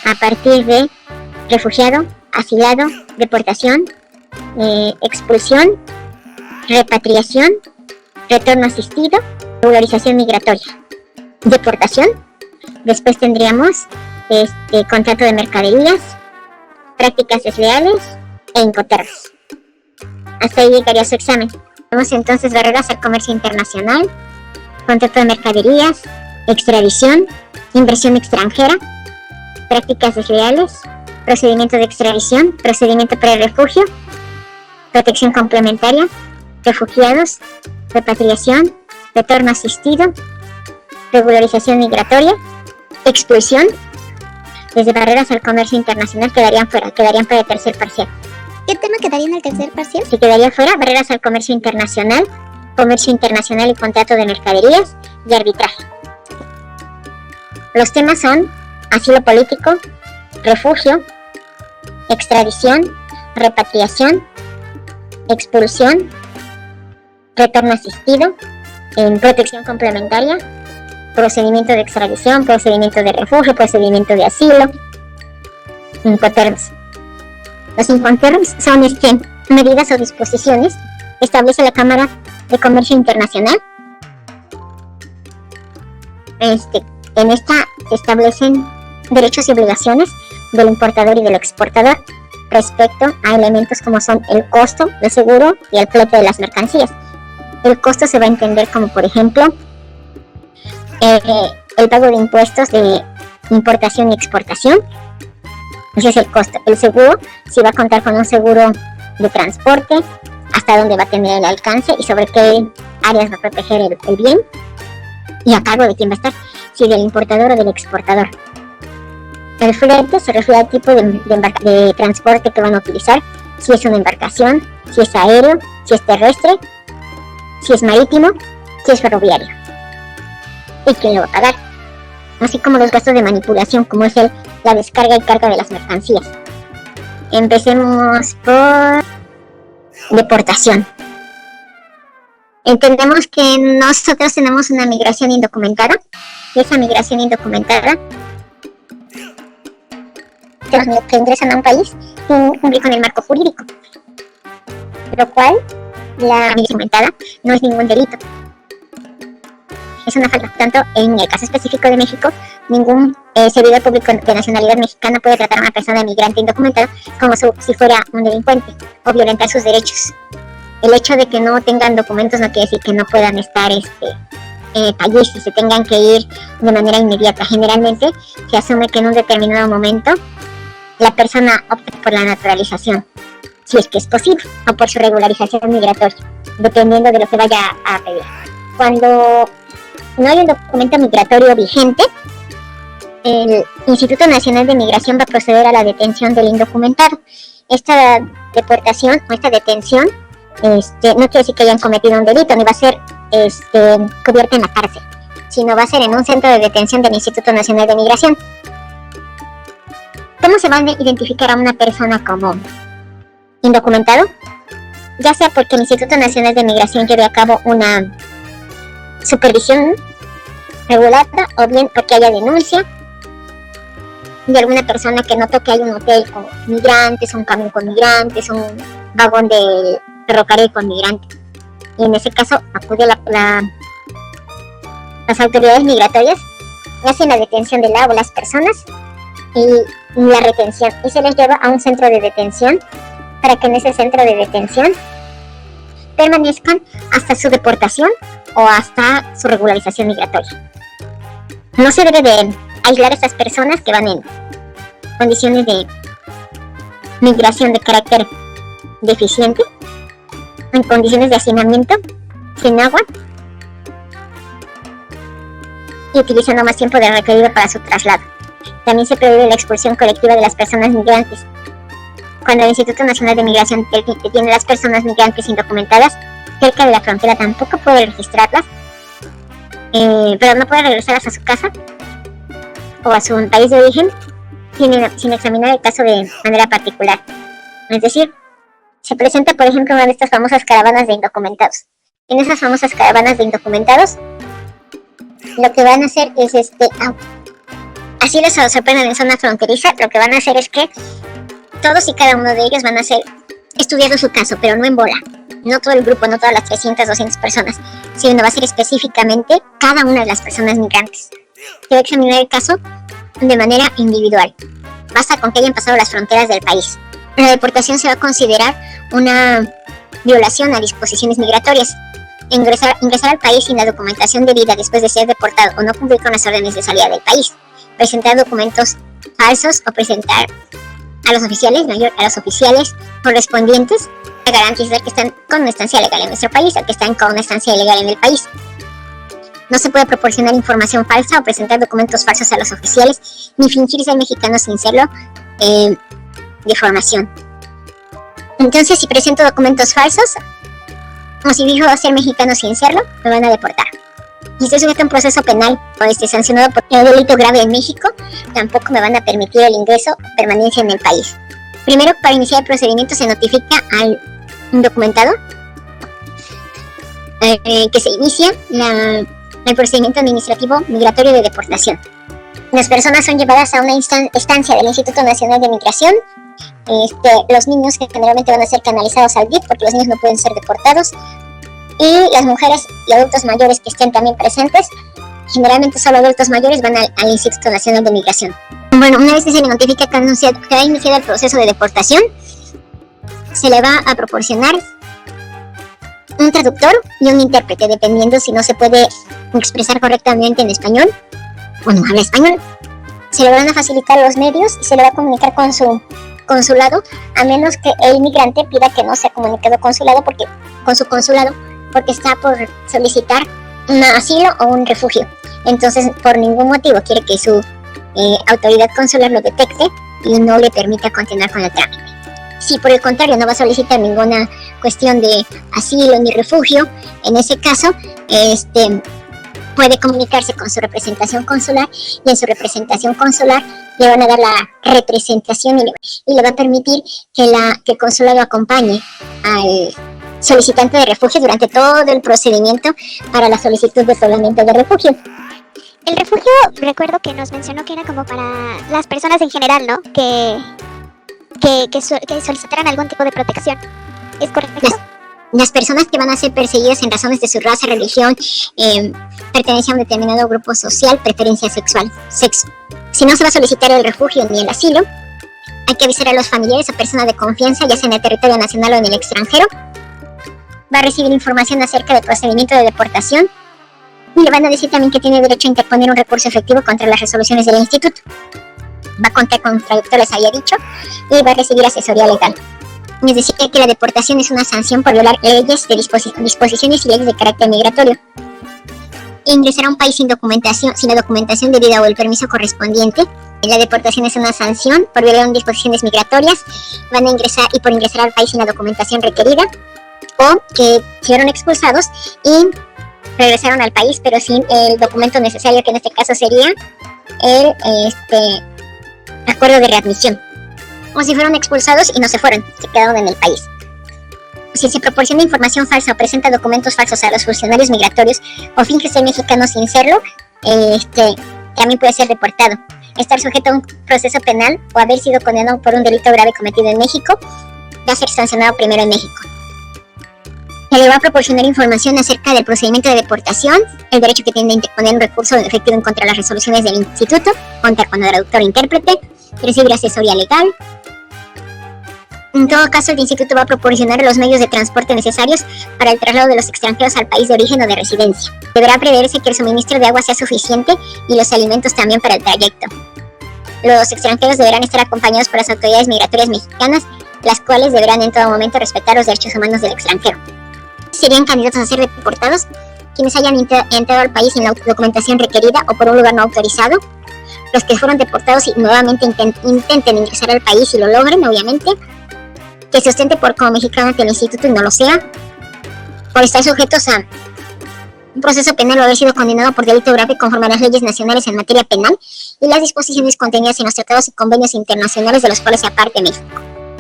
a partir de refugiado, asilado, deportación, expulsión, repatriación, retorno asistido, regularización migratoria, deportación. Después tendríamos contrato de mercaderías, prácticas desleales e incoterms. Hasta ahí llegaría su examen. Tenemos entonces barreras al comercio internacional, contrato de mercaderías, extradición, inversión extranjera, prácticas desleales, procedimiento de extradición, procedimiento para el refugio, protección complementaria, refugiados, repatriación, retorno asistido, regularización migratoria, expulsión. Desde barreras al comercio internacional quedarían fuera el tercer parcial. ¿Qué tema quedaría en el tercer parcial? Se quedaría fuera barreras al comercio internacional y contrato de mercaderías y arbitraje. Los temas son asilo político, refugio, extradición, repatriación, expulsión, retorno asistido, protección complementaria, procedimiento de extradición, procedimiento de refugio, procedimiento de asilo, incoterms. Los incoterms son medidas o disposiciones que establece la Cámara de Comercio Internacional. En esta se establecen derechos y obligaciones del importador y del exportador respecto a elementos como son el costo, el seguro y el flete de las mercancías. El costo se va a entender como, por ejemplo, el pago de impuestos de importación y exportación. Ese es el costo. El seguro, si va a contar con un seguro de transporte, hasta dónde va a tener el alcance y sobre qué áreas va a proteger el bien, y a cargo de quién va a estar, si del importador o del exportador. El flete se refiere al tipo de transporte que van a utilizar, si es una embarcación, si es aéreo, si es terrestre, si es marítimo, si es ferroviario. ¿Y quién lo va a pagar? Así como los gastos de manipulación, como es la descarga y carga de las mercancías. Empecemos por deportación. Entendemos que nosotros tenemos una migración indocumentada, y esa migración indocumentada, los que ingresan a un país sin cumplir con el marco jurídico, lo cual la migración indocumentada no es ningún delito. Es una falta. Tanto en el caso específico de México, ningún servidor público de nacionalidad mexicana puede tratar a una persona migrante indocumentada como si fuera un delincuente o violentar sus derechos. El hecho de que no tengan documentos no quiere decir que no puedan estar país y se tengan que ir de manera inmediata. Generalmente se asume que en un determinado momento la persona opta por la naturalización, si es que es posible, o por su regularización migratoria, dependiendo de lo que vaya a pedir. Cuando no hay un documento migratorio vigente, el Instituto Nacional de Migración va a proceder a la detención del indocumentado. Esta deportación o esta detención no quiere decir que hayan cometido un delito, ni va a ser cubierta en la cárcel, sino va a ser en un centro de detención del Instituto Nacional de Migración. ¿Cómo se va a identificar a una persona como indocumentado? Ya sea porque el Instituto Nacional de Migración lleve a cabo una supervisión regulada, o bien porque haya denuncia de alguna persona que notó que hay un hotel con migrantes, un camión con migrantes, un vagón de ferrocarril con migrantes. Y en ese caso acude las autoridades migratorias, hacen la detención de las personas y la retención, y se les lleva a un centro de detención para que en ese centro de detención permanezcan hasta su deportación o hasta su regularización migratoria. No se debe de aislar a estas personas que van en condiciones de migración de carácter deficiente, en condiciones de hacinamiento, sin agua y utilizando más tiempo del requerido para su traslado. También se prohíbe la expulsión colectiva de las personas migrantes. Cuando el Instituto Nacional de Migración detiene a las personas migrantes indocumentadas cerca de la frontera, tampoco puede registrarlas, pero no puede regresarlas a su casa o a su país de origen sin examinar el caso de manera particular. Es decir, se presenta, por ejemplo, una de estas famosas caravanas de indocumentados. En esas famosas caravanas de indocumentados, lo que van a hacer es así les sorprendan en zona fronteriza, lo que van a hacer es que todos y cada uno de ellos van a ser estudiado su caso, pero no en bola. No todo el grupo, no todas las 300, 200 personas, sino va a ser específicamente cada una de las personas migrantes. Se va a examinar el caso de manera individual. Basta con que hayan pasado las fronteras del país. La deportación se va a considerar una violación a disposiciones migratorias. Ingresar al país sin la documentación debida después de ser deportado o no cumplir con las órdenes de salida del país. Presentar documentos falsos o presentar a los oficiales correspondientes a garantizar que están con una estancia legal en nuestro país o que están con una estancia ilegal en el país. No se puede proporcionar información falsa o presentar documentos falsos a los oficiales, ni fingir ser mexicano sin serlo de formación. Entonces, si presento documentos falsos, o si digo ser mexicano sin serlo, me van a deportar. Y estoy sujeto a un proceso penal o sancionado por un delito grave en México, tampoco me van a permitir el ingreso o permanencia en el país. Primero, para iniciar el procedimiento se notifica al documentado que se inicia el procedimiento administrativo migratorio de deportación. Las personas son llevadas a una estancia del Instituto Nacional de Migración. Los niños que generalmente van a ser canalizados al DIF porque los niños no pueden ser deportados. Y las mujeres y adultos mayores que estén también presentes, generalmente solo adultos mayores, van al Instituto Nacional de Migración. Bueno, una vez que se le notifica que ha iniciado el proceso de deportación, se le va a proporcionar un traductor y un intérprete, dependiendo si no se puede expresar correctamente en español o no habla español. Se le van a facilitar los medios y se le va a comunicar con su consulado, a menos que el migrante pida que no sea comunicado con su consulado, porque está por solicitar un asilo o un refugio. Entonces, por ningún motivo quiere que su autoridad consular lo detecte y no le permita continuar con el trámite. Si por el contrario no va a solicitar ninguna cuestión de asilo ni refugio, en ese caso puede comunicarse con su representación consular, y en su representación consular le van a dar la representación y le va a permitir que el consulado acompañe al solicitante de refugio durante todo el procedimiento para la solicitud de otorgamiento de refugio. El refugio, recuerdo que nos mencionó que era como para las personas en general, ¿no? Que solicitaran algún tipo de protección. ¿Es correcto? Las personas que van a ser perseguidas en razones de su raza, religión, pertenencia a un determinado grupo social, preferencia sexual, sexo. Si no se va a solicitar el refugio ni el asilo, hay que avisar a los familiares o personas de confianza, ya sea en el territorio nacional o en el extranjero. Va a recibir información acerca del procedimiento de deportación y le van a decir también que tiene derecho a interponer un recurso efectivo contra las resoluciones del instituto. Va a contar con traductor, les había dicho, y va a recibir asesoría legal. Es decir, que la deportación es una sanción por violar leyes de disposiciones y leyes de carácter migratorio. Ingresar a un país sin la documentación debida o el permiso correspondiente. La deportación es una sanción por violar disposiciones migratorias. Van a ingresar por ingresar al país sin la documentación requerida, o que fueron expulsados y regresaron al país pero sin el documento necesario, que en este caso sería el acuerdo de readmisión. O si fueron expulsados y no se fueron, se quedaron en el país. Si se proporciona información falsa o presenta documentos falsos a los funcionarios migratorios o finge ser mexicano sin serlo, también puede ser deportado. Estar sujeto a un proceso penal o haber sido condenado por un delito grave cometido en México, va a ser sancionado primero en México. Se le va a proporcionar información acerca del procedimiento de deportación, el derecho que tiene de interponer un recurso efectivo en contra de las resoluciones del instituto, contar con el traductor o intérprete, recibir asesoría legal. En todo caso, el instituto va a proporcionar los medios de transporte necesarios para el traslado de los extranjeros al país de origen o de residencia. Deberá preverse que el suministro de agua sea suficiente y los alimentos también para el trayecto. Los extranjeros deberán estar acompañados por las autoridades migratorias mexicanas, las cuales deberán en todo momento respetar los derechos humanos del extranjero. Serían candidatos a ser deportados quienes hayan entrado al país sin la documentación requerida o por un lugar no autorizado. Los que fueron deportados y nuevamente intenten ingresar al país y lo logren, obviamente. Que se ostente como mexicano ante el instituto y no lo sea. Por estar sujetos a un proceso penal o haber sido condenado por delito grave conforme a las leyes nacionales en materia penal y las disposiciones contenidas en los tratados y convenios internacionales de los cuales se aparte México.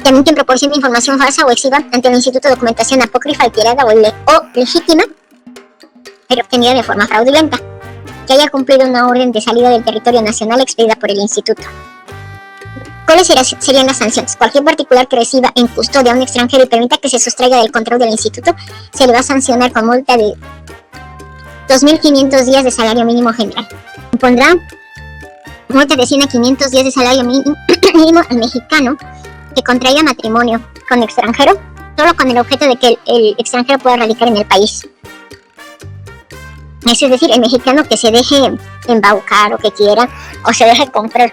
También quien proporcione información falsa o exhiba ante el instituto documentación apócrifa, alterada o legítima, pero obtenida de forma fraudulenta. que haya cumplido una orden de salida del territorio nacional expedida por el instituto. ¿Cuáles serían las sanciones? Cualquier particular que reciba en custodia a un extranjero y permita que se sustraiga del control del instituto, se le va a sancionar con multa de 2.500 días de salario mínimo general. Impondrá multa de 100 a 500 días de salario mínimo al mexicano que contraiga matrimonio con extranjero, solo con el objeto de que el extranjero pueda radicar en el país. Eso es decir, el mexicano que se deje embaucar o que quiera, o se deje comprar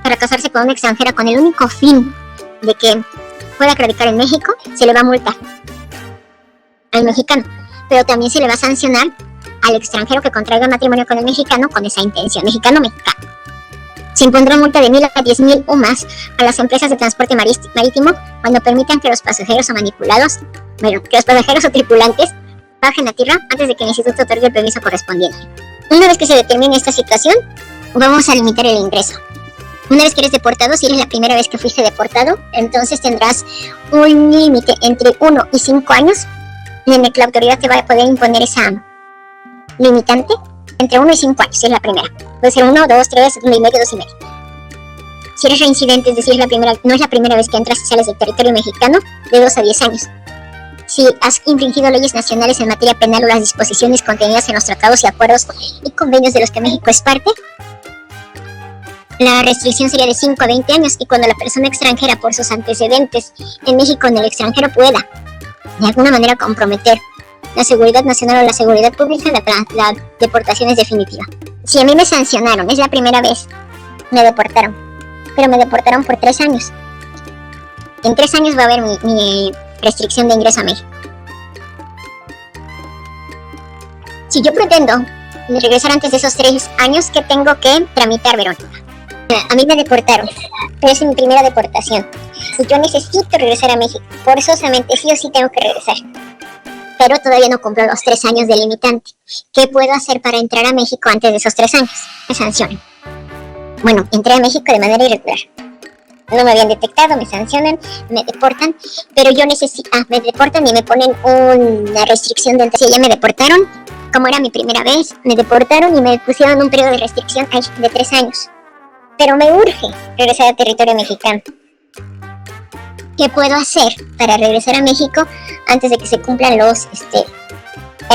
para casarse con una extranjera con el único fin de que pueda radicar en México, se le va a multar al mexicano, pero también se le va a sancionar al extranjero que contraiga matrimonio con el mexicano con esa intención, mexicano-mexicano. Se impondrá multa de 1.000 a 10.000 o más a las empresas de transporte marítimo cuando permitan que los pasajeros o tripulantes bajen a tierra antes de que el instituto otorgue el permiso correspondiente. Una vez que se determine esta situación, vamos a limitar el ingreso. Una vez que eres deportado, si eres la primera vez que fuiste deportado, entonces tendrás un límite entre 1 y 5 años en el que la autoridad te va a poder imponer esa limitante entre 1 y 5 años, si es la primera. Puede ser 1, 2, 3, 1 y medio, 2 y medio. Si eres reincidente, es decir, no es la primera vez que entras y sales del territorio mexicano, de 2 a 10 años. Si has infringido leyes nacionales en materia penal o las disposiciones contenidas en los tratados y acuerdos y convenios de los que México es parte, la restricción sería de 5 a 20 años, y cuando la persona extranjera por sus antecedentes en México en el extranjero pueda de alguna manera comprometer la seguridad nacional o la seguridad pública, la deportación es definitiva. Si a mí me sancionaron, es la primera vez, me deportaron, pero me deportaron por 3 años. En 3 años va a haber mi restricción de ingreso a México. Si yo pretendo regresar antes de esos 3 años, ¿qué tengo que tramitar, Verónica? A mí me deportaron, pero es mi primera deportación y yo necesito regresar a México. Forzosamente, sí o sí tengo que regresar, pero todavía no cumplo los 3 años de limitante. ¿Qué puedo hacer para entrar a México antes de esos 3 años? Me sancionan. Bueno, entré a México de manera irregular. No me habían detectado, me sancionan, me deportan, pero yo necesito... me deportan y me ponen una restricción de... Si ya me deportaron, como era mi primera vez, me deportaron y me pusieron un periodo de restricción de 3 años. Pero me urge regresar al territorio mexicano. ¿Qué puedo hacer para regresar a México antes de que se cumplan el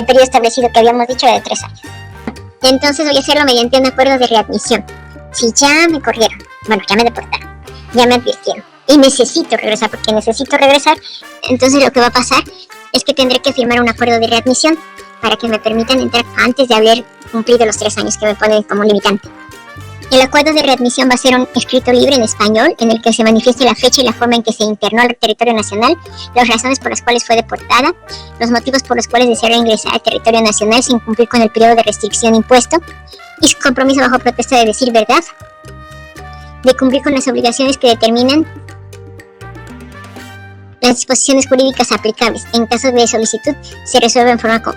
periodo establecido que habíamos dicho de 3 años? Entonces voy a hacerlo mediante un acuerdo de readmisión. Si ya me corrieron, bueno, ya me deportaron, ya me advirtieron y necesito regresar, porque necesito regresar, entonces lo que va a pasar es que tendré que firmar un acuerdo de readmisión para que me permitan entrar antes de haber cumplido los 3 años que me ponen como limitante. El acuerdo de readmisión va a ser un escrito libre en español en el que se manifieste la fecha y la forma en que se internó al territorio nacional, las razones por las cuales fue deportada, los motivos por los cuales desea ingresar al territorio nacional sin cumplir con el periodo de restricción impuesto y su compromiso bajo protesta de decir verdad, de cumplir con las obligaciones que determinan las disposiciones jurídicas aplicables. En caso de solicitud, se resuelve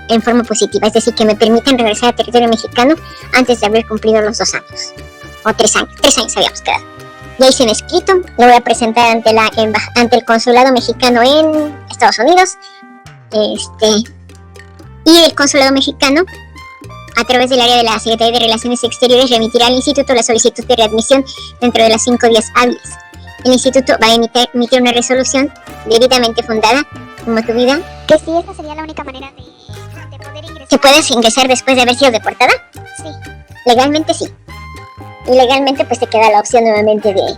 en forma positiva, es decir, que me permitan regresar al territorio mexicano antes de haber cumplido los 2 años. O 3 años. 3 años habíamos quedado. Ya hice un escrito, lo voy a presentar ante el consulado mexicano en Estados Unidos. Y el consulado mexicano, a través del área de la Secretaría de Relaciones Exteriores, remitirá al instituto la solicitud de readmisión dentro de los 5 días hábiles. El instituto va a emitir una resolución debidamente fundada, como tu vida. Que sí, esta sería la única manera de poder ingresar. ¿Que puedes ingresar después de haber sido deportada? Sí. Legalmente sí. Y legalmente pues te queda la opción nuevamente de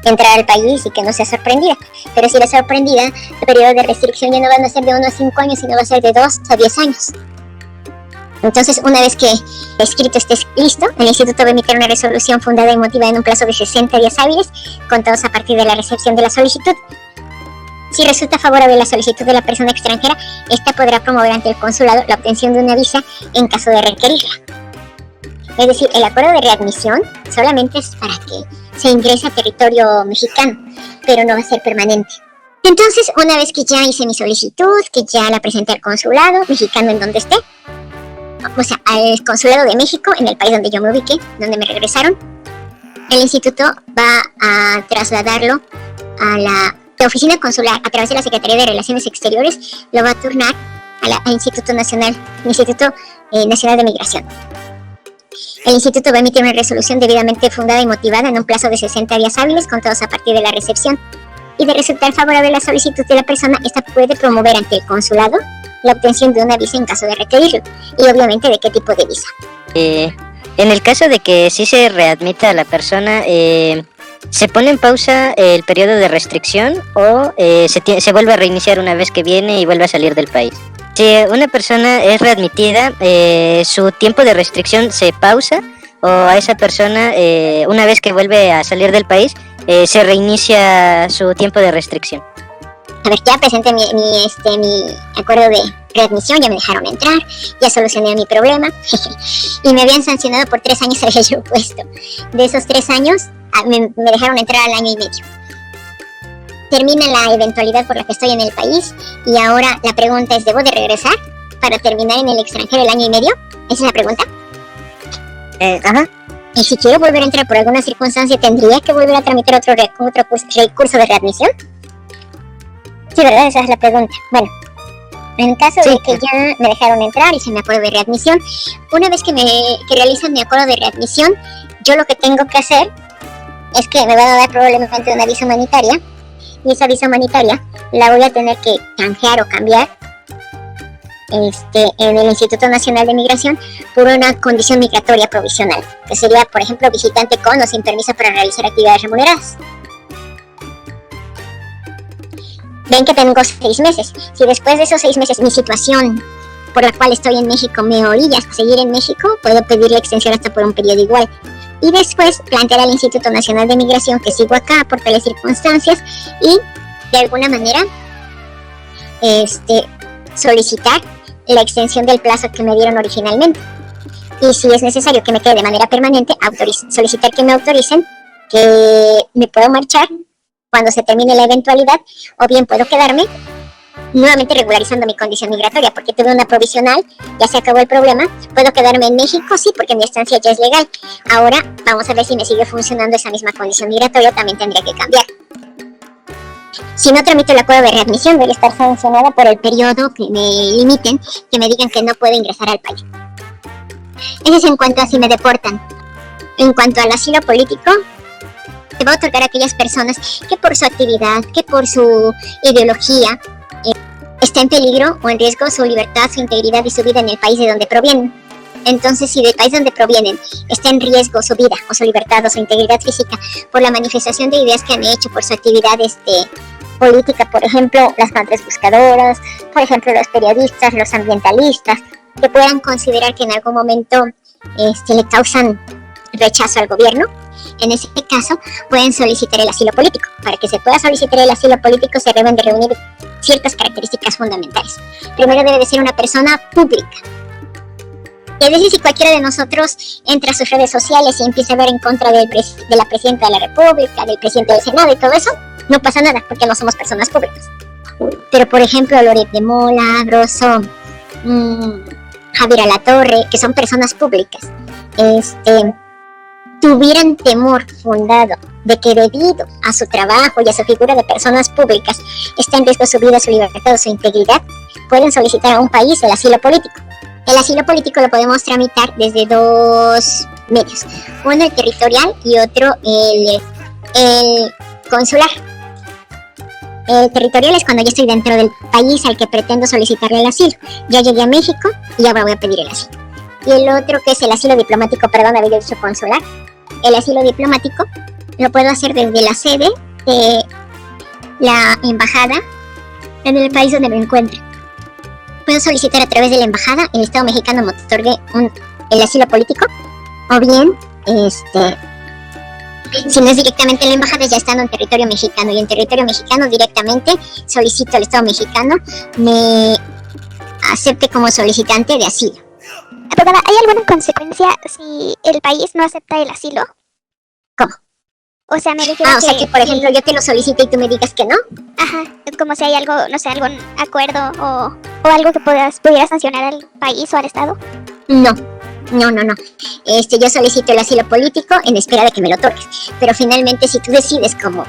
entrar al país y que no sea sorprendida. Pero si eres sorprendida, el periodo de restricción ya no van a ser de 1 a 5 años, sino va a ser de 2 a 10 años. Entonces, una vez que el escrito esté listo, el instituto va a emitir una resolución fundada y motivada en un plazo de 60 días hábiles, contados a partir de la recepción de la solicitud. Si resulta favorable la solicitud de la persona extranjera, esta podrá promover ante el consulado la obtención de una visa en caso de requerirla. Es decir, el acuerdo de readmisión solamente es para que se ingrese a territorio mexicano, pero no va a ser permanente. Entonces, una vez que ya hice mi solicitud, que ya la presenté al consulado mexicano en donde esté, o sea, al consulado de México, en el país donde yo me ubiqué, donde me regresaron, el instituto va a trasladarlo a la oficina consular a través de la Secretaría de Relaciones Exteriores, lo va a turnar al Instituto Nacional de Migración. El instituto va a emitir una resolución debidamente fundada y motivada en un plazo de 60 días hábiles, contados a partir de la recepción. Y de resultar favorable la solicitud de la persona, esta puede promover ante el consulado la obtención de una visa en caso de requerirlo. Y obviamente de qué tipo de visa. En el caso de que sí se readmita a la persona, ¿se pone en pausa el periodo de restricción o se vuelve a reiniciar una vez que viene y vuelve a salir del país? Si una persona es readmitida, ¿su tiempo de restricción se pausa o a esa persona, una vez que vuelve a salir del país, se reinicia su tiempo de restricción? A ver, ya presenté mi acuerdo de readmisión, ya me dejaron entrar, ya solucioné mi problema y me habían sancionado por 3 años había yo puesto. De esos 3 años me dejaron entrar al año y medio. Termina la eventualidad por la que estoy en el país y ahora la pregunta es, ¿debo de regresar para terminar en el extranjero el año y medio? ¿Esa es la pregunta? Ajá. Y si quiero volver a entrar por alguna circunstancia, ¿tendría que volver a tramitar otro recurso de readmisión? Sí, ¿verdad? Esa es la pregunta. Bueno, en caso de que ya me dejaron entrar y se me acuerdo de readmisión, una vez que realizan mi acuerdo de readmisión, yo lo que tengo que hacer es que me van a dar probablemente una visa humanitaria, y esa visa humanitaria la voy a tener que canjear o cambiar en el Instituto Nacional de Migración por una condición migratoria provisional, que sería, por ejemplo, visitante con o sin permiso para realizar actividades remuneradas. Ven que tengo 6 meses. Si después de esos 6 meses mi situación por la cual estoy en México me orilla a seguir en México, puedo pedir la extensión hasta por un periodo igual. Y después plantear al Instituto Nacional de Migración que sigo acá por tales circunstancias y de alguna manera solicitar la extensión del plazo que me dieron originalmente. Y si es necesario que me quede de manera permanente, solicitar que me autoricen que me puedo marchar cuando se termine la eventualidad, o bien puedo quedarme nuevamente regularizando mi condición migratoria, porque tuve una provisional, ya se acabó el problema, puedo quedarme en México, sí, porque mi estancia ya es legal. Ahora vamos a ver si me sigue funcionando esa misma condición migratoria, también tendría que cambiar. Si no tramito el acuerdo de readmisión, voy a estar sancionada por el periodo que me limiten, que me digan que no puedo ingresar al país. Eso es en cuanto a si me deportan. En cuanto al asilo político, te va a otorgar a aquellas personas que por su actividad, que por su ideología, está en peligro o en riesgo su libertad, su integridad y su vida en el país de donde provienen. Entonces, si del país donde provienen está en riesgo su vida o su libertad o su integridad física por la manifestación de ideas que han hecho, por su actividad política, por ejemplo, las madres buscadoras, por ejemplo, los periodistas, los ambientalistas, que puedan considerar que en algún momento le causan rechazo al gobierno, en ese caso pueden solicitar el asilo político. Para que se pueda solicitar el asilo político se deben de reunir ciertas características fundamentales. Primero, debe de ser una persona pública. Es decir, si cualquiera de nosotros entra a sus redes sociales y empieza a ver en contra de la Presidenta de la República, del Presidente del Senado y todo eso, no pasa nada porque no somos personas públicas. Pero por ejemplo, Loret de Mola, Broso, Javier Alatorre, que son personas públicas, tuvieran temor fundado de que debido a su trabajo y a su figura de personas públicas está en riesgo su vida, su libertad o su integridad, pueden solicitar a un país el asilo político. El asilo político lo podemos tramitar desde 2 medios. Uno, el territorial, y otro, el consular. El territorial es cuando yo estoy dentro del país al que pretendo solicitarle el asilo. Ya llegué a México y ahora voy a pedir el asilo. Y el otro, que es el asilo diplomático, había dicho consular. El asilo diplomático lo puedo hacer desde la sede de la embajada en el país donde me encuentre. Puedo solicitar a través de la embajada, el Estado mexicano me otorgue el asilo político, o bien, si no es directamente en la embajada, ya estando en territorio mexicano, y en territorio mexicano directamente solicito al Estado mexicano me acepte como solicitante de asilo. Abogada, ¿hay alguna consecuencia si el país no acepta el asilo? ¿Cómo? O sea, me refiero o sea que, por ejemplo, yo te lo solicito y tú me digas que no. Ajá, como si hay algo, no sé, algún acuerdo o algo que pudiera sancionar al país o al Estado. No. Yo solicito el asilo político en espera de que me lo otorgues. Pero finalmente, si tú decides como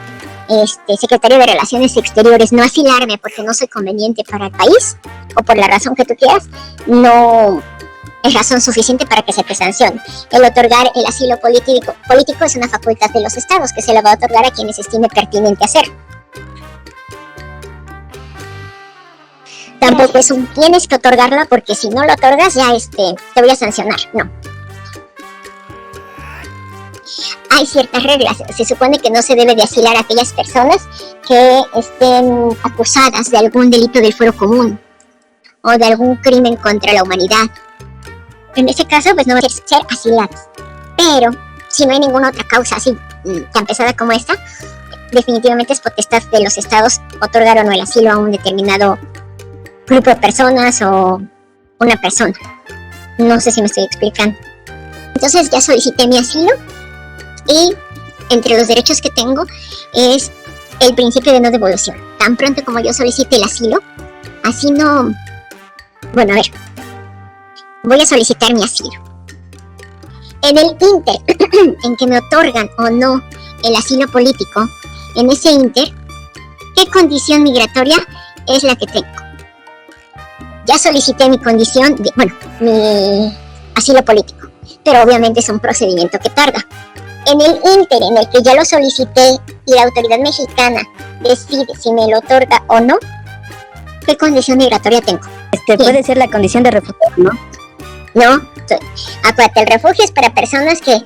secretario de Relaciones Exteriores no asilarme porque no soy conveniente para el país, o por la razón que tú quieras, no es razón suficiente para que se te sancione. El otorgar el asilo político es una facultad de los estados que se le va a otorgar a quienes estime pertinente hacerlo. Tampoco es un tienes que otorgarla porque si no lo otorgas ya te voy a sancionar. No. Hay ciertas reglas. Se supone que no se debe de asilar a aquellas personas que estén acusadas de algún delito del fuero común o de algún crimen contra la humanidad. En ese caso, pues no van a ser asilados. Pero si no hay ninguna otra causa así tan pesada como esta, definitivamente es potestad de los estados otorgar o no el asilo a un determinado grupo de personas o una persona. No sé si me estoy explicando. Entonces ya solicité mi asilo y entre los derechos que tengo es el principio de no devolución. Tan pronto como yo solicite el asilo, así no... Bueno, a ver. Voy a solicitar mi asilo. En el inter en que me otorgan o no el asilo político, en ese inter, ¿qué condición migratoria es la que tengo? Ya solicité mi condición, mi asilo político, pero obviamente es un procedimiento que tarda. En el inter en el que ya lo solicité y la autoridad mexicana decide si me lo otorga o no, ¿qué condición migratoria tengo? Puede ser la condición de refugio, ¿no? No, acuérdate, el refugio es para personas que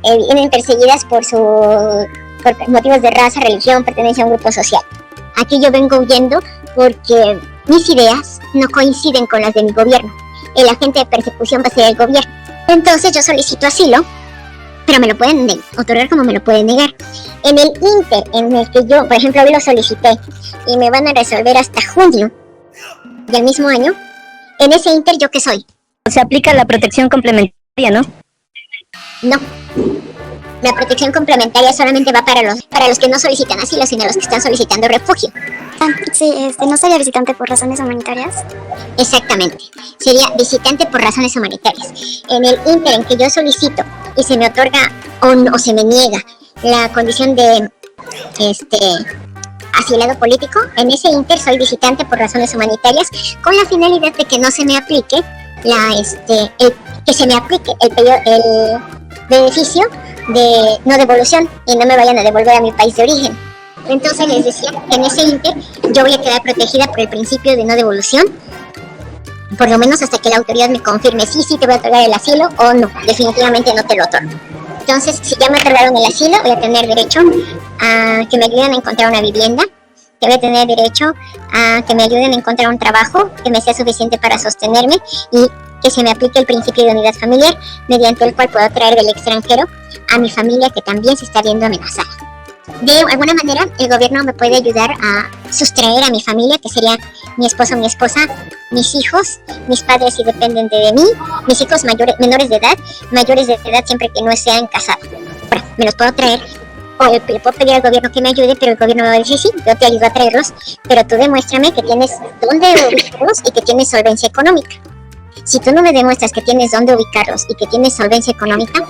vienen perseguidas por motivos de raza, religión, pertenencia a un grupo social. Aquí yo vengo huyendo porque mis ideas no coinciden con las de mi gobierno. El agente de persecución va a ser el gobierno. Entonces yo solicito asilo, pero me lo pueden otorgar como me lo pueden negar. En el inter en el que yo, por ejemplo, hoy lo solicité y me van a resolver hasta junio del mismo año, en ese inter, ¿yo qué soy? Se aplica la protección complementaria, ¿no? No. La protección complementaria solamente va para los que no solicitan asilo, sino los que están solicitando refugio. Sí, ¿no sería visitante por razones humanitarias? Exactamente. Sería visitante por razones humanitarias. En el inter en que yo solicito y se me otorga o se me niega la condición de asilado político, en ese inter soy visitante por razones humanitarias con la finalidad de que no se me aplique que se me aplique el beneficio de no devolución y no me vayan a devolver a mi país de origen. Entonces les decía que en ese inter yo voy a quedar protegida por el principio de no devolución, por lo menos hasta que la autoridad me confirme sí te voy a otorgar el asilo o no, definitivamente no te lo otorgo. Entonces, si ya me otorgaron el asilo, voy a tener derecho a que me ayuden a encontrar una vivienda, que voy a tener derecho a que me ayuden a encontrar un trabajo que me sea suficiente para sostenerme y que se me aplique el principio de unidad familiar, mediante el cual puedo traer del extranjero a mi familia que también se está viendo amenazada. De alguna manera, el gobierno me puede ayudar a sustraer a mi familia, que sería mi esposo, mi esposa, mis hijos, mis padres si dependen de mí, mis hijos menores de edad siempre que no sean casados. Bueno, me los puedo traer, o le puedo pedir al gobierno que me ayude, pero el gobierno me va a decir, sí, yo te ayudo a traerlos, pero tú demuéstrame que tienes dónde ubicarlos y que tienes solvencia económica. Si tú no me demuestras que tienes dónde ubicarlos y que tienes solvencia económica,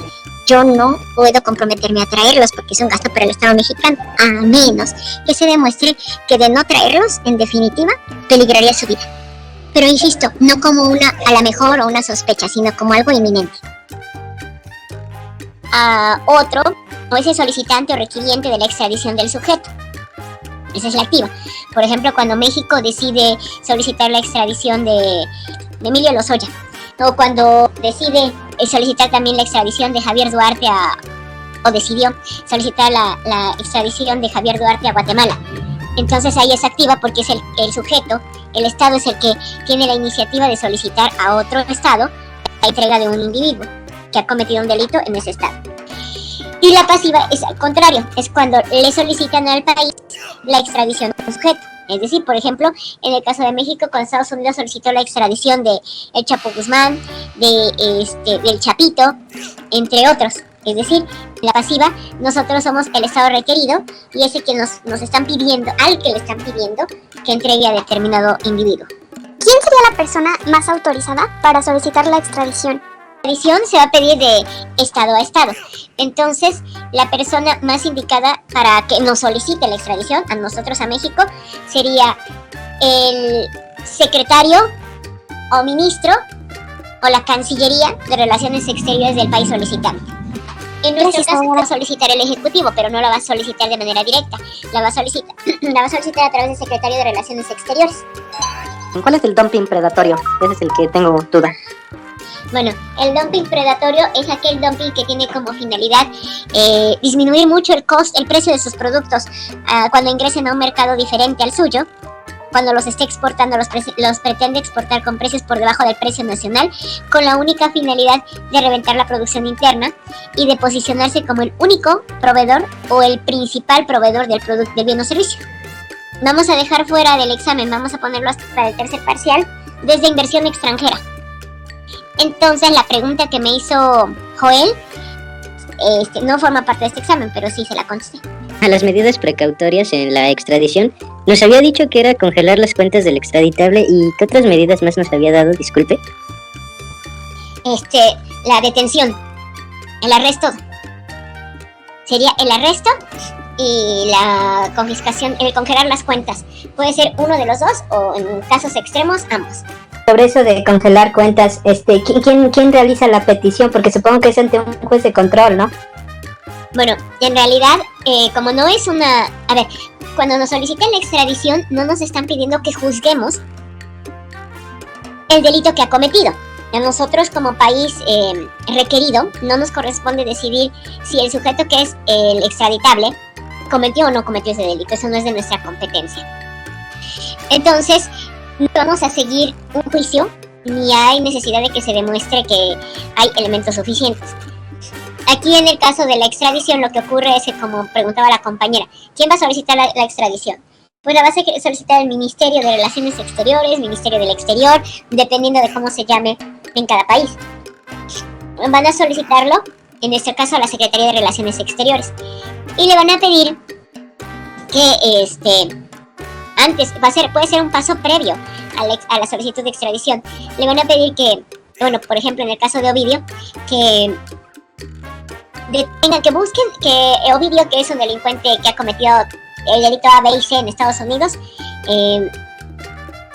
yo no puedo comprometerme a traerlos porque es un gasto para el Estado mexicano, a menos que se demuestre que de no traerlos, en definitiva, peligraría su vida. Pero insisto, no como a la mejor o una sospecha, sino como algo inminente. Otro, o ese solicitante o requiriente de la extradición del sujeto. Esa es la activa. Por ejemplo, cuando México decide solicitar la extradición de Emilio Lozoya, o cuando decide solicitar también la extradición de Javier Duarte o decidió solicitar la extradición de Javier Duarte a Guatemala. Entonces ahí es activa porque es el sujeto, el Estado es el que tiene la iniciativa de solicitar a otro Estado la entrega de un individuo que ha cometido un delito en ese Estado. Y la pasiva es al contrario, es cuando le solicitan al país la extradición del sujeto. Es decir, por ejemplo, en el caso de México, cuando Estados Unidos solicitó la extradición de el Chapo Guzmán, del Chapito, entre otros. Es decir, la pasiva, nosotros somos el Estado requerido y ese que nos están pidiendo, al que le están pidiendo que entregue a determinado individuo. ¿Quién sería la persona más autorizada para solicitar la extradición? extradición se va a pedir de estado a estado. Entonces, la persona más indicada para que nos solicite la extradición a nosotros, a México, sería el secretario o ministro o la Cancillería de Relaciones Exteriores del país solicitante. En nuestro caso va a solicitar el Ejecutivo, pero no la va a solicitar de manera directa. La va a solicitar a través del Secretario de Relaciones Exteriores. ¿Cuál es el dumping predatorio? Ese es el que tengo duda. Bueno, el dumping predatorio es aquel dumping que tiene como finalidad disminuir mucho el precio de sus productos cuando ingresen a un mercado diferente al suyo. Cuando los esté exportando, los pretende exportar con precios por debajo del precio nacional, con la única finalidad de reventar la producción interna y de posicionarse como el único proveedor o el principal proveedor del producto, del bien o servicio. Vamos a dejar fuera del examen, vamos a ponerlo hasta para el tercer parcial, desde inversión extranjera. Entonces, la pregunta que me hizo Joel no forma parte de este examen, pero sí se la contesté. A las medidas precautorias en la extradición, nos había dicho que era congelar las cuentas del extraditable. ¿Y qué otras medidas más nos había dado? Disculpe. La detención, el arresto. Sería el arresto y la confiscación, el congelar las cuentas. Puede ser uno de los dos o en casos extremos ambos. Sobre eso de congelar cuentas, ¿quién realiza la petición? Porque supongo que es ante un juez de control, ¿no? Bueno, en realidad, como no es una... A ver, cuando nos solicitan la extradición, no nos están pidiendo que juzguemos el delito que ha cometido. A nosotros, como país requerido, no nos corresponde decidir si el sujeto que es el extraditable cometió o no cometió ese delito. Eso no es de nuestra competencia. Entonces, no vamos a seguir un juicio, ni hay necesidad de que se demuestre que hay elementos suficientes. Aquí en el caso de la extradición lo que ocurre es que, como preguntaba la compañera, ¿quién va a solicitar la extradición? Pues la va a solicitar el Ministerio de Relaciones Exteriores, Ministerio del Exterior, dependiendo de cómo se llame en cada país. Van a solicitarlo, en este caso, a la Secretaría de Relaciones Exteriores. Y le van a pedir que antes, puede ser un paso previo a la solicitud de extradición. Le van a pedir que, bueno, por ejemplo, en el caso de Ovidio, que busquen que Ovidio, que es un delincuente que ha cometido el delito A, B y C en Estados Unidos,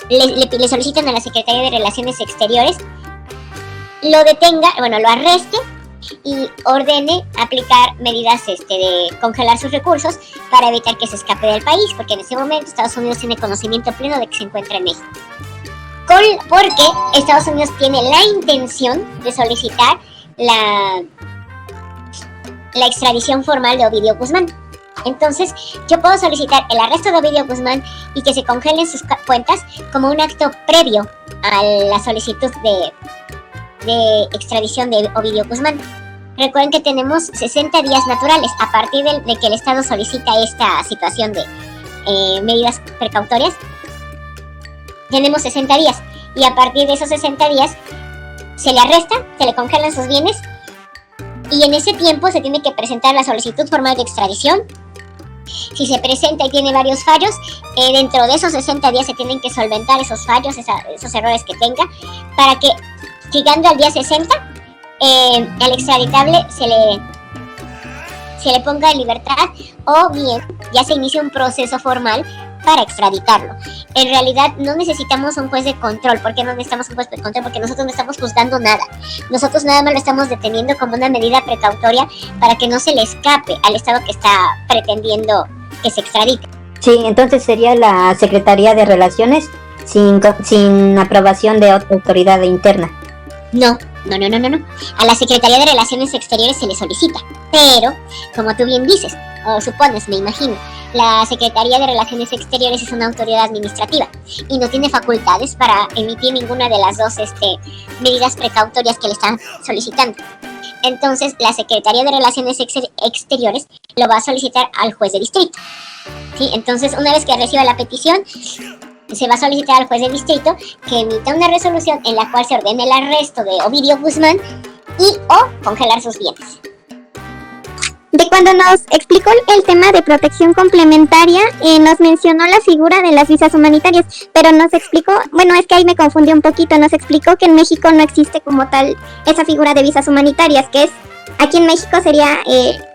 le soliciten a la Secretaría de Relaciones Exteriores, lo detenga, bueno, lo arreste y ordene aplicar medidas de congelar sus recursos para evitar que se escape del país, porque en ese momento Estados Unidos tiene conocimiento pleno de que se encuentra en México. Porque Estados Unidos tiene la intención de solicitar la extradición formal de Ovidio Guzmán. Entonces, yo puedo solicitar el arresto de Ovidio Guzmán y que se congelen sus cuentas como un acto previo a la solicitud de extradición de Ovidio Guzmán. Recuerden que tenemos 60 días naturales a partir de que el Estado solicita esta situación de medidas precautorias. Tenemos 60 días y a partir de esos 60 días se le arresta, se le congelan sus bienes y en ese tiempo se tiene que presentar la solicitud formal de extradición. Si se presenta y tiene varios fallos, dentro de esos 60 días se tienen que solventar esos fallos, esos errores que tenga, para que llegando al día 60, al extraditable se le ponga en libertad o bien ya se inicia un proceso formal para extraditarlo. En realidad no necesitamos un juez de control. ¿Por qué no necesitamos un juez de control? Porque nosotros no estamos juzgando nada. Nosotros nada más lo estamos deteniendo como una medida precautoria para que no se le escape al Estado que está pretendiendo que se extradite. Sí, entonces sería la Secretaría de Relaciones sin aprobación de autoridad interna. No. A la Secretaría de Relaciones Exteriores se le solicita. Pero, como tú bien dices, o supones, me imagino, la Secretaría de Relaciones Exteriores es una autoridad administrativa y no tiene facultades para emitir ninguna de las dos medidas precautorias que le están solicitando. Entonces, la Secretaría de Relaciones Exteriores lo va a solicitar al juez de distrito. ¿Sí? Entonces, una vez que reciba la petición, se va a solicitar al juez de distrito que emita una resolución en la cual se ordene el arresto de Ovidio Guzmán y o congelar sus bienes. de cuando nos explicó el tema de protección complementaria, nos mencionó la figura de las visas humanitarias, pero nos explicó, bueno, es que ahí me confundí un poquito, nos explicó que en México no existe como tal esa figura de visas humanitarias, que es, aquí en México sería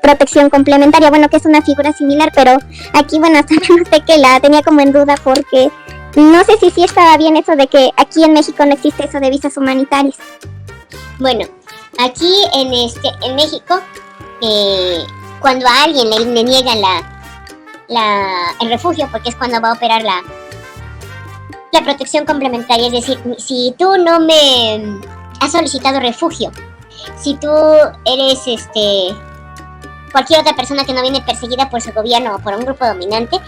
protección complementaria, bueno, que es una figura similar, pero aquí, bueno, hasta no sé que la tenía como en duda porque no sé si sí estaba bien eso de que aquí en México no existe eso de visas humanitarias. Bueno, aquí en México, cuando a alguien le niegan el refugio, porque es cuando va a operar la protección complementaria, es decir, si tú no me has solicitado refugio, si tú eres cualquier otra persona que no viene perseguida por su gobierno o por un grupo dominante,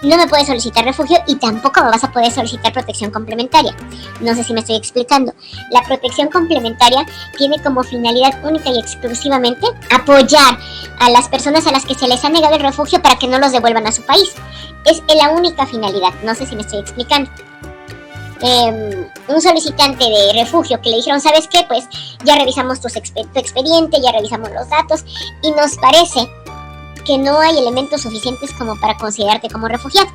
no me puedes solicitar refugio y tampoco me vas a poder solicitar protección complementaria. No sé si me estoy explicando. La protección complementaria tiene como finalidad única y exclusivamente apoyar a las personas a las que se les ha negado el refugio para que no los devuelvan a su país. Es la única finalidad. No sé si me estoy explicando. Un solicitante de refugio que le dijeron, ¿sabes qué? Pues ya revisamos tu expediente, ya revisamos los datos y nos parece que no hay elementos suficientes como para considerarte como refugiado.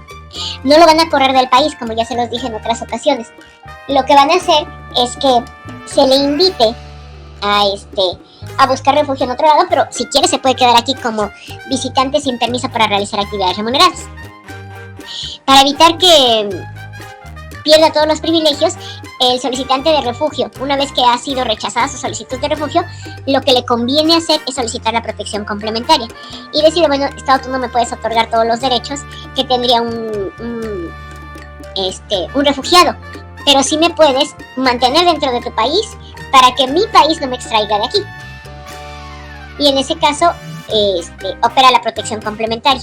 No lo van a correr del país, como ya se los dije en otras ocasiones. Lo que van a hacer es que se le invite a buscar refugio en otro lado, pero si quiere se puede quedar aquí como visitante sin permiso para realizar actividades remuneradas. Para evitar que pierda todos los privilegios, el solicitante de refugio, una vez que ha sido rechazada su solicitud de refugio, lo que le conviene hacer es solicitar la protección complementaria y decir, bueno, Estado, tú no me puedes otorgar todos los derechos que tendría un refugiado, pero sí me puedes mantener dentro de tu país para que mi país no me extraiga de aquí. Y en ese caso, opera la protección complementaria.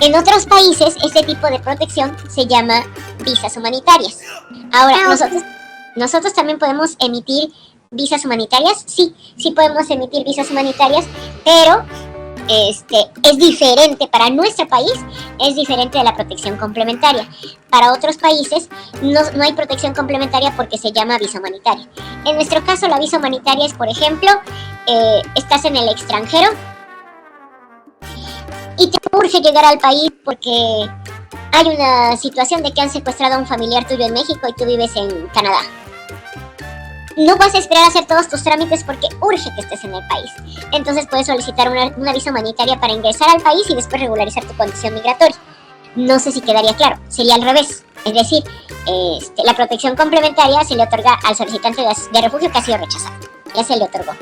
En otros países, este tipo de protección se llama visas humanitarias. Ahora, nosotros también podemos emitir visas humanitarias. Sí podemos emitir visas humanitarias, pero es diferente para nuestro país, es diferente de la protección complementaria. Para otros países no hay protección complementaria porque se llama visa humanitaria. En nuestro caso, la visa humanitaria es, por ejemplo, estás en el extranjero y te urge llegar al país porque hay una situación de que han secuestrado a un familiar tuyo en México y tú vives en Canadá. No vas a esperar a hacer todos tus trámites porque urge que estés en el país. Entonces puedes solicitar una visa humanitaria para ingresar al país y después regularizar tu condición migratoria. No sé si quedaría claro, sería al revés. Es decir, la protección complementaria se le otorga al solicitante de refugio que ha sido rechazado. Ya se le otorgó.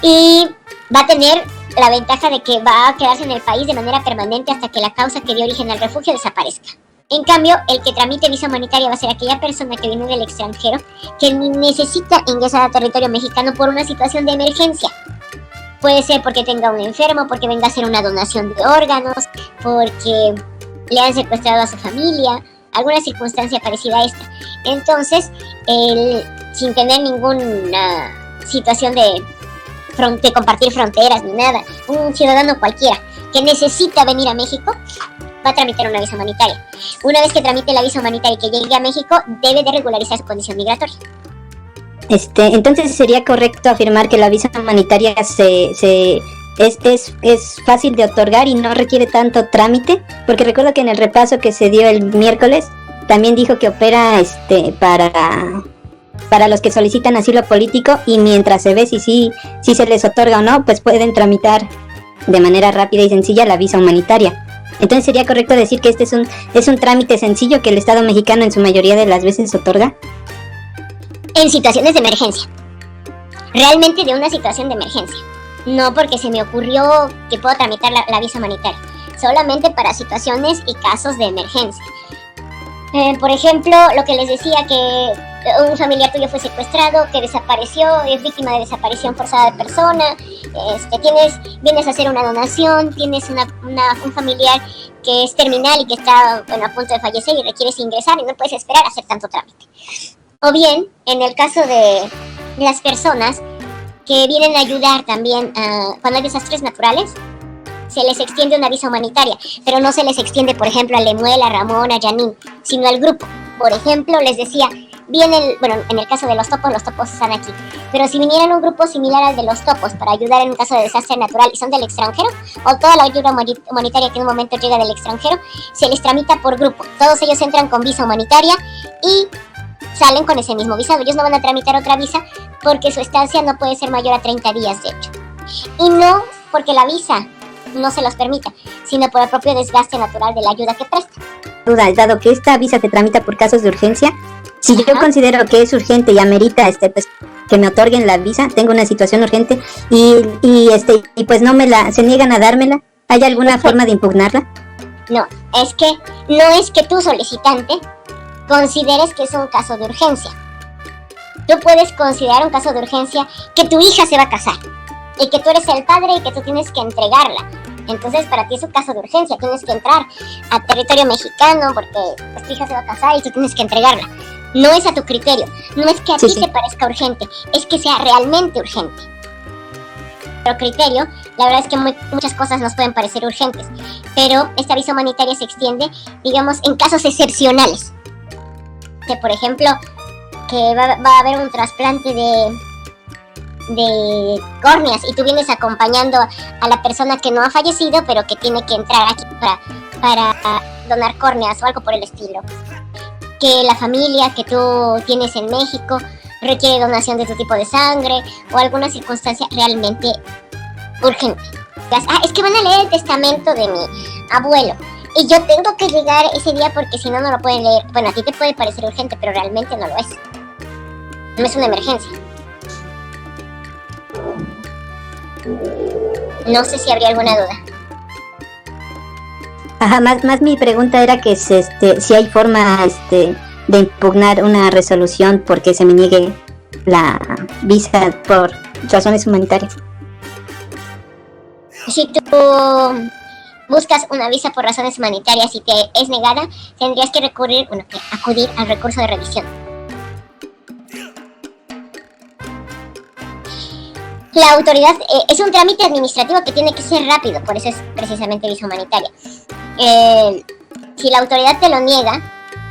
Y va a tener la ventaja de que va a quedarse en el país de manera permanente hasta que la causa que dio origen al refugio desaparezca. En cambio, el que tramite visa humanitaria va a ser aquella persona que viene del extranjero que necesita ingresar a territorio mexicano por una situación de emergencia. Puede ser porque tenga un enfermo, porque venga a hacer una donación de órganos, porque le han secuestrado a su familia, alguna circunstancia parecida a esta. Entonces, sin tener ninguna situación de compartir fronteras ni nada, un ciudadano cualquiera que necesita venir a México va a tramitar una visa humanitaria. Una vez que tramite la visa humanitaria y que llegue a México, debe de regularizar su condición migratoria. Entonces sería correcto afirmar que la visa humanitaria es fácil de otorgar y no requiere tanto trámite, porque recuerdo que en el repaso que se dio el miércoles también dijo que opera para los que solicitan asilo político, y mientras se ve si se les otorga o no, pues pueden tramitar de manera rápida y sencilla la visa humanitaria. Entonces sería correcto decir que este es un trámite sencillo que el Estado mexicano en su mayoría de las veces otorga. En situaciones de emergencia. Realmente de una situación de emergencia. No porque se me ocurrió que puedo tramitar la visa humanitaria. Solamente para situaciones y casos de emergencia. Por ejemplo, lo que les decía, que un familiar tuyo fue secuestrado, que desapareció, es víctima de desaparición forzada de persona, vienes a hacer una donación, tienes un familiar que es terminal y que está a punto de fallecer y requieres ingresar y no puedes esperar a hacer tanto trámite. O bien, en el caso de las personas que vienen a ayudar también cuando hay desastres naturales, se les extiende una visa humanitaria, pero no se les extiende, por ejemplo, a Lemuel, a Ramón, a Janine, sino al grupo. Por ejemplo, les decía, viene, bueno, en el caso de los topos están aquí, pero si vinieran un grupo similar al de los topos para ayudar en un caso de desastre natural y son del extranjero, o toda la ayuda humanitaria que en un momento llega del extranjero, se les tramita por grupo. Todos ellos entran con visa humanitaria y salen con ese mismo visado. Ellos no van a tramitar otra visa porque su estancia no puede ser mayor a 30 días, de hecho. Y no porque la visa no se los permita, sino por el propio desgaste natural de la ayuda que presta. Duda, dado que esta visa se tramita por casos de urgencia, si yo considero que es urgente y amerita pues, que me otorguen la visa, tengo una situación urgente y pues se niegan a dármela, ¿hay alguna forma de impugnarla? No es que tú, solicitante, consideres que es un caso de urgencia. Tú puedes considerar un caso de urgencia que tu hija se va a casar y que tú eres el padre y que tú tienes que entregarla. Entonces para ti es un caso de urgencia, tienes que entrar a territorio mexicano porque pues, tu hija se va a casar y tú tienes que entregarla. No es a tu criterio, no es que a ti te parezca urgente, es que sea realmente urgente. Pero criterio, la verdad es que muchas cosas nos pueden parecer urgentes, pero esta visa humanitaria se extiende, digamos, en casos excepcionales. Que por ejemplo, que va a haber un trasplante de córneas y tú vienes acompañando a la persona que no ha fallecido pero que tiene que entrar aquí para donar córneas o algo por el estilo, que la familia que tú tienes en México requiere donación de tu tipo de sangre o alguna circunstancia realmente urgente. Es que van a leer el testamento de mi abuelo y yo tengo que llegar ese día porque si no, no lo pueden leer. Bueno, a ti te puede parecer urgente pero realmente no lo es, no es una emergencia. No sé si habría alguna duda. Ajá, más mi pregunta era que si hay forma de impugnar una resolución porque se me niegue la visa por razones humanitarias. Si tú buscas una visa por razones humanitarias y te es negada, tendrías que acudir al recurso de revisión. La autoridad es un trámite administrativo que tiene que ser rápido, por eso es precisamente visa humanitaria. Si la autoridad te lo niega,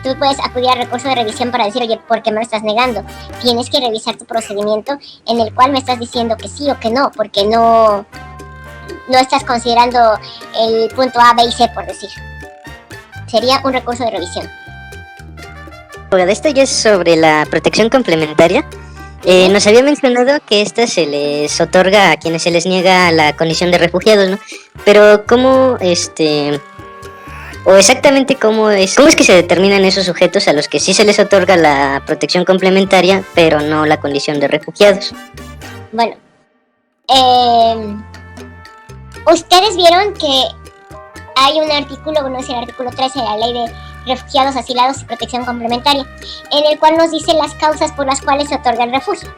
tú puedes acudir al recurso de revisión para decir, oye, ¿por qué me lo estás negando? Tienes que revisar tu procedimiento en el cual me estás diciendo que sí o que no, porque no estás considerando el punto A, B y C, por decir. Sería un recurso de revisión. Ahora, esto ya es sobre la protección complementaria. Nos había mencionado que esta se les otorga a quienes se les niega la condición de refugiados, ¿no? Pero ¿cómo, o exactamente cómo es que se determinan esos sujetos a los que sí se les otorga la protección complementaria, pero no la condición de refugiados? Bueno, ustedes vieron que hay un artículo, bueno, es el artículo 13 de la Ley de Refugiados, Asilados y Protección Complementaria, en el cual nos dice las causas por las cuales se otorga el refugio.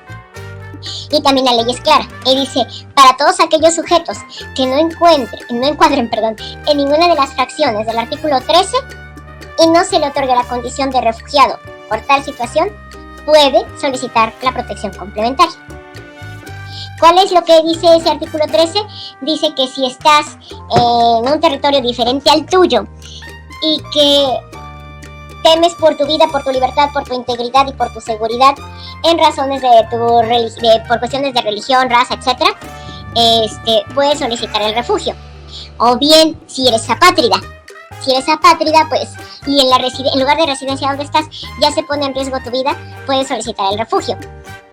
Y también la ley es clara, y dice, para todos aquellos sujetos que no encuadren, en ninguna de las fracciones del artículo 13 y no se le otorgue la condición de refugiado por tal situación, puede solicitar la protección complementaria. ¿Cuál es lo que dice ese artículo 13? Dice que si estás en un territorio diferente al tuyo y que temes por tu vida, por tu libertad, por tu integridad y por tu seguridad en razones por cuestiones de religión, raza, etc., puedes solicitar el refugio. O bien, si eres apátrida, pues, y en lugar de residencia donde estás ya se pone en riesgo tu vida, puedes solicitar el refugio.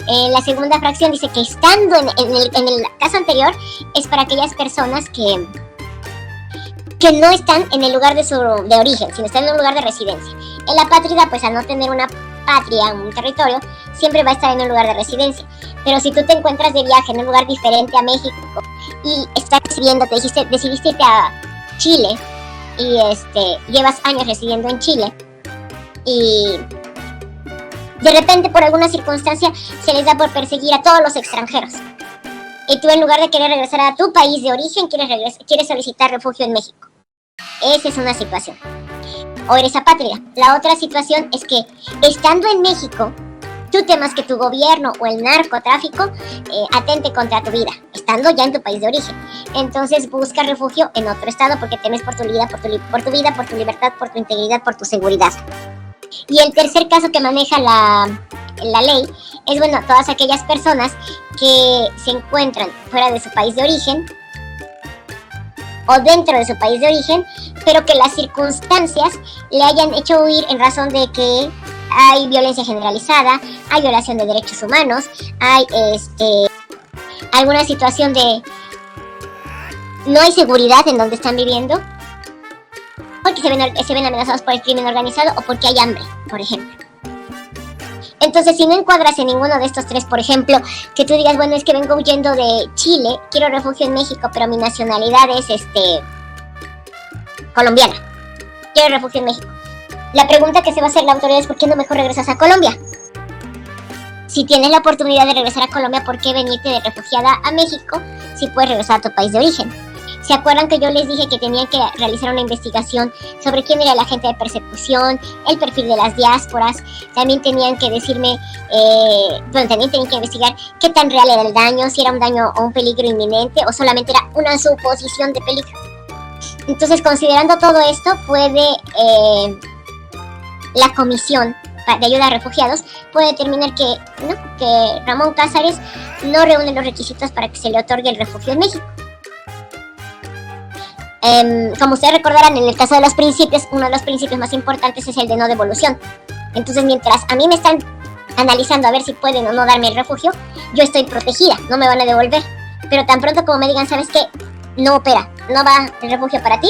La segunda fracción dice que estando en el caso anterior es para aquellas personas que no están en el lugar de origen, sino están en un lugar de residencia. El apátrida, pues al no tener una patria, un territorio, siempre va a estar en un lugar de residencia. Pero si tú te encuentras de viaje en un lugar diferente a México y estás residiendo, decidiste irte a Chile y llevas años residiendo en Chile y de repente por alguna circunstancia se les da por perseguir a todos los extranjeros y tú en lugar de querer regresar a tu país de origen quieres solicitar refugio en México. Esa es una situación. O eres apátrida. La otra situación es que estando en México tú temas que tu gobierno o el narcotráfico atente contra tu vida, estando ya en tu país de origen. Entonces busca refugio en otro estado porque temes por tu vida, por tu vida, por tu libertad, por tu integridad, por tu seguridad. Y el tercer caso que maneja la ley es, bueno, todas aquellas personas que se encuentran fuera de su país de origen o dentro de su país de origen, pero que las circunstancias le hayan hecho huir en razón de que hay violencia generalizada, hay violación de derechos humanos, hay alguna situación de no hay seguridad en donde están viviendo, porque se ven amenazados por el crimen organizado o porque hay hambre, por ejemplo. Entonces, si no encuadras en ninguno de estos tres, por ejemplo, que tú digas, bueno, es que vengo huyendo de Chile, quiero refugio en México, pero mi nacionalidad es colombiana, quiero refugio en México. La pregunta que se va a hacer la autoridad es, ¿por qué no mejor regresas a Colombia? Si tienes la oportunidad de regresar a Colombia, ¿por qué venirte de refugiada a México si puedes regresar a tu país de origen? ¿Se acuerdan que yo les dije que tenían que realizar una investigación sobre quién era el agente de persecución, el perfil de las diásporas? También tenían que decirme, también tenían que investigar qué tan real era el daño, si era un daño o un peligro inminente o solamente era una suposición de peligro. Entonces, considerando todo esto, puede la Comisión de Ayuda a Refugiados puede determinar que Ramón Cázares no reúne los requisitos para que se le otorgue el refugio en México. Como ustedes recordarán, en el caso de los principios, uno de los principios más importantes es el de no devolución. Entonces, mientras a mí me están analizando a ver si pueden o no darme el refugio, yo estoy protegida, no me van a devolver. Pero tan pronto como me digan, ¿sabes qué? No opera, no va el refugio para ti.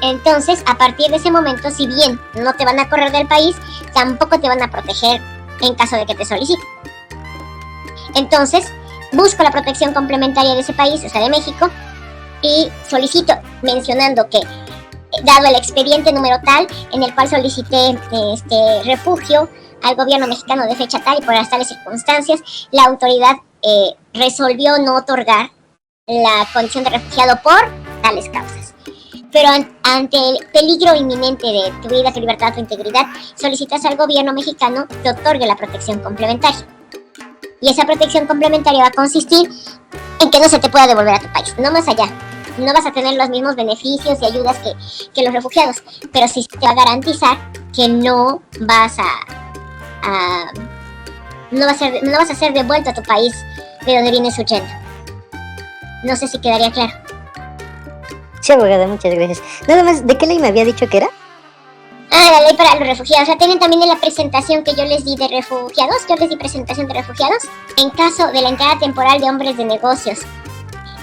Entonces, a partir de ese momento, si bien no te van a correr del país, tampoco te van a proteger en caso de que te soliciten. Entonces, busco la protección complementaria de ese país, o sea, de México, y solicito mencionando que, dado el expediente número tal, en el cual solicité refugio al gobierno mexicano de fecha tal y por las tales circunstancias, la autoridad resolvió no otorgar la condición de refugiado por tales causas. Pero ante el peligro inminente de tu vida, tu libertad, tu integridad, solicitas al gobierno mexicano que otorgue la protección complementaria. Y esa protección complementaria va a consistir en que no se te pueda devolver a tu país, no más allá. No vas a tener los mismos beneficios y ayudas que los refugiados, pero sí te va a garantizar que no vas a ser devuelto a tu país de donde vienes huyendo. No sé si quedaría claro. Sí, abogada, muchas gracias. Nada más, ¿de qué ley me había dicho que era? La ley para los refugiados. La tienen también en la presentación que yo les di de refugiados. Yo les di presentación de refugiados. En caso de la entrada temporal de hombres de negocios,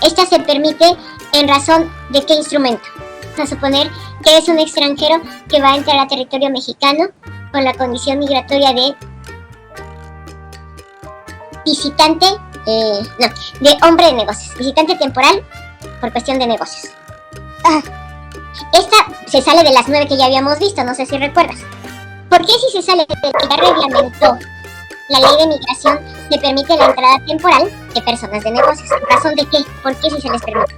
esta se permite en razón de qué instrumento. A suponer que es un extranjero que va a entrar a territorio mexicano con la condición migratoria de visitante, de hombre de negocios. Visitante temporal por cuestión de negocios. Esta se sale de las 9 que ya habíamos visto, no sé si recuerdas. ¿Por qué si se sale de lo que ya reglamentó la ley de migración se permite la entrada temporal de personas de negocios? ¿Razón de qué? ¿Por qué si se les permite?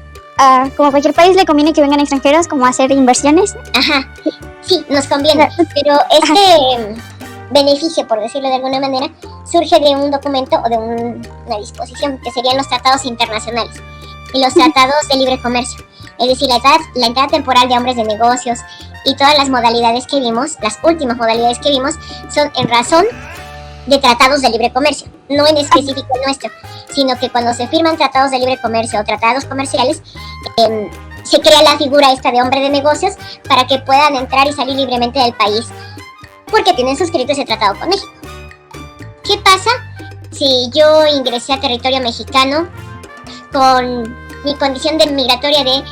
Como a cualquier país le conviene que vengan extranjeros como a hacer inversiones. Ajá, sí, nos conviene. Pero este beneficio, por decirlo de alguna manera, surge de un documento o de una disposición que serían los tratados internacionales y los tratados de libre comercio. Es decir, la entrada temporal de hombres de negocios y todas las modalidades que vimos, las últimas modalidades que vimos, son en razón de tratados de libre comercio, no en específico el nuestro, sino que cuando se firman tratados de libre comercio o tratados comerciales, se crea la figura esta de hombre de negocios para que puedan entrar y salir libremente del país, porque tienen suscrito ese tratado con México. ¿Qué pasa si yo ingresé a territorio mexicano con mi condición de migratoria de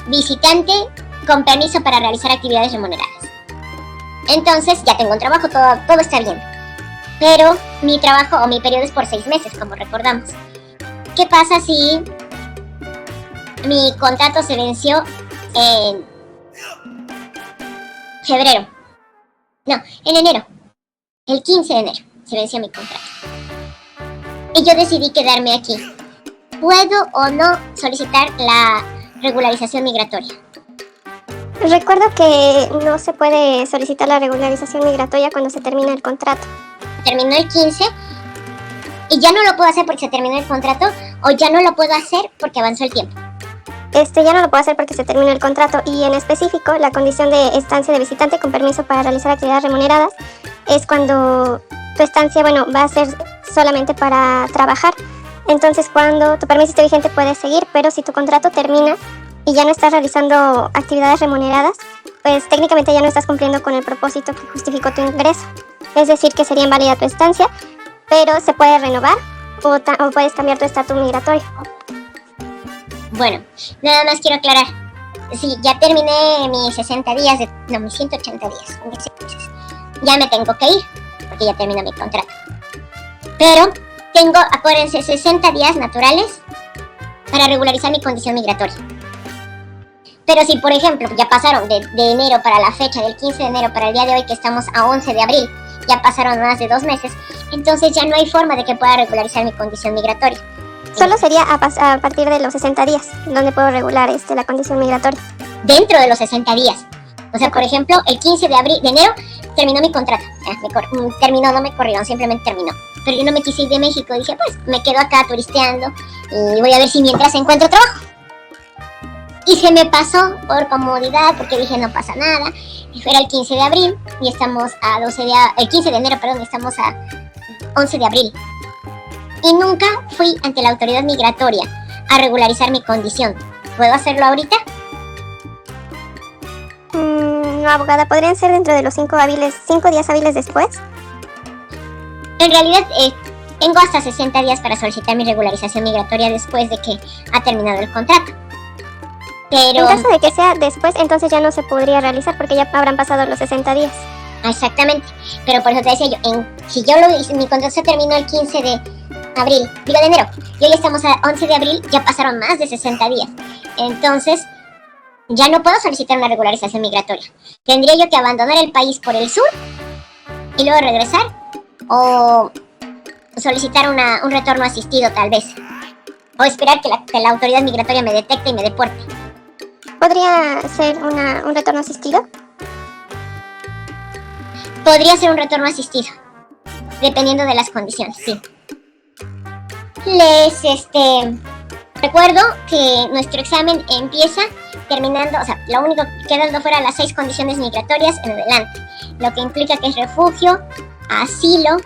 visitante con permiso para realizar actividades remuneradas? Entonces ya tengo un trabajo, todo está bien. Pero mi trabajo o mi periodo es por 6 meses, como recordamos. ¿Qué pasa si mi contrato se venció en febrero? No, en enero. El 15 de enero se venció mi contrato. Y yo decidí quedarme aquí. ¿Puedo o no solicitar la regularización migratoria? Recuerdo que no se puede solicitar la regularización migratoria cuando se termina el contrato. Terminó el 15 y ya no lo puedo hacer porque se terminó el contrato, o ya no lo puedo hacer porque avanzó el tiempo. ya no lo puedo hacer porque se termina el contrato, y en específico la condición de estancia de visitante con permiso para realizar actividades remuneradas es cuando tu estancia, va a ser solamente para trabajar. Entonces, cuando tu permiso esté vigente puedes seguir, pero si tu contrato termina y ya no estás realizando actividades remuneradas, pues técnicamente ya no estás cumpliendo con el propósito que justificó tu ingreso. Es decir, que sería inválida tu estancia, pero se puede renovar o puedes cambiar tu estatus migratorio. Bueno, nada más quiero aclarar. Sí, ya terminé mis 60 días, mis 180 días, mis 6 meses. Ya me tengo que ir, porque ya termina mi contrato. Pero tengo, acuérdense, 60 días naturales para regularizar mi condición migratoria. Pero si, por ejemplo, ya pasaron de enero para la fecha, del 15 de enero para el día de hoy, que estamos a 11 de abril, ya pasaron más de 2 meses, entonces ya no hay forma de que pueda regularizar mi condición migratoria. Solo sería a partir de los 60 días, donde puedo regular la condición migratoria. Dentro de los 60 días. O sea, por ejemplo, el 15 de enero terminó mi contrato. Terminó, no me corrieron, simplemente terminó. Pero yo no me quise ir de México. Dije, pues, me quedo acá turisteando y voy a ver si mientras encuentro trabajo. Y se me pasó por comodidad, porque dije, no pasa nada. Y era el 15 de abril y estamos a el 15 de enero, perdón, y estamos a 11 de abril. Y nunca fui ante la autoridad migratoria a regularizar mi condición. ¿Puedo hacerlo ahorita? No, abogada, ¿podrían ser dentro de los 5 días hábiles después? En realidad, tengo hasta 60 días para solicitar mi regularización migratoria después de que ha terminado el contrato. Pero... En caso de que sea después, entonces ya no se podría realizar porque ya habrán pasado los 60 días. Exactamente. Pero por eso te decía yo, si mi contrato se terminó el 15 de enero, y hoy estamos a 11 de abril, ya pasaron más de 60 días. Entonces, ya no puedo solicitar una regularización migratoria. Tendría yo que abandonar el país por el sur y luego regresar, o solicitar un retorno asistido tal vez, o esperar que la autoridad migratoria me detecte y me deporte. ¿Podría ser un retorno asistido? Podría ser un retorno asistido, dependiendo de las condiciones, sí. Recuerdo que nuestro examen empieza terminando, o sea, lo único quedando fuera las 6 condiciones migratorias en adelante, lo que implica que es refugio, asilo,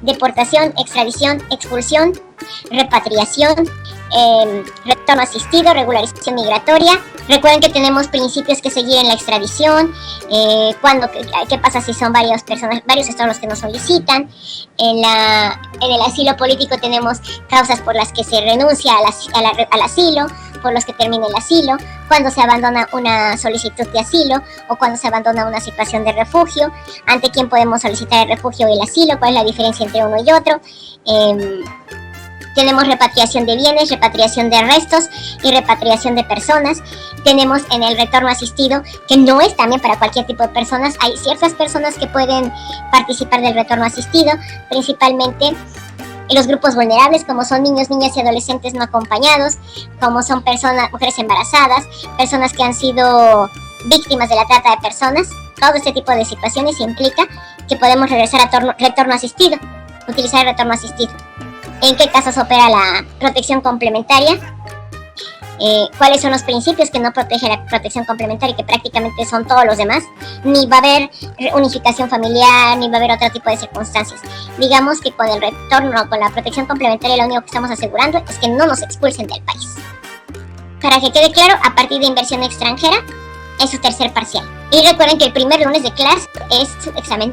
deportación, extradición, expulsión, repatriación, retorno asistido, regularización migratoria. Recuerden que tenemos principios que seguir en la extradición, qué pasa si son varios estados los que nos solicitan. En el asilo político tenemos causas por las que se renuncia al asilo, por los que termina el asilo, cuando se abandona una solicitud de asilo o cuando se abandona una situación de refugio, ante quién podemos solicitar el refugio y el asilo, cuál es la diferencia entre uno y otro. Tenemos repatriación de bienes, repatriación de restos y repatriación de personas. Tenemos en el retorno asistido, que no es también para cualquier tipo de personas. Hay ciertas personas que pueden participar del retorno asistido, principalmente los grupos vulnerables, como son niños, niñas y adolescentes no acompañados, como son mujeres embarazadas, personas que han sido víctimas de la trata de personas. Todo este tipo de situaciones implica que podemos regresar a retorno asistido, utilizar el retorno asistido. ¿En qué casos opera la protección complementaria? ¿Cuáles son los principios que no protege la protección complementaria, que prácticamente son todos los demás? Ni va a haber unificación familiar, ni va a haber otro tipo de circunstancias. Digamos que con el retorno, con la protección complementaria, lo único que estamos asegurando es que no nos expulsen del país. Para que quede claro, a partir de inversión extranjera, es su tercer parcial. Y recuerden que el primer lunes de clase es su examen.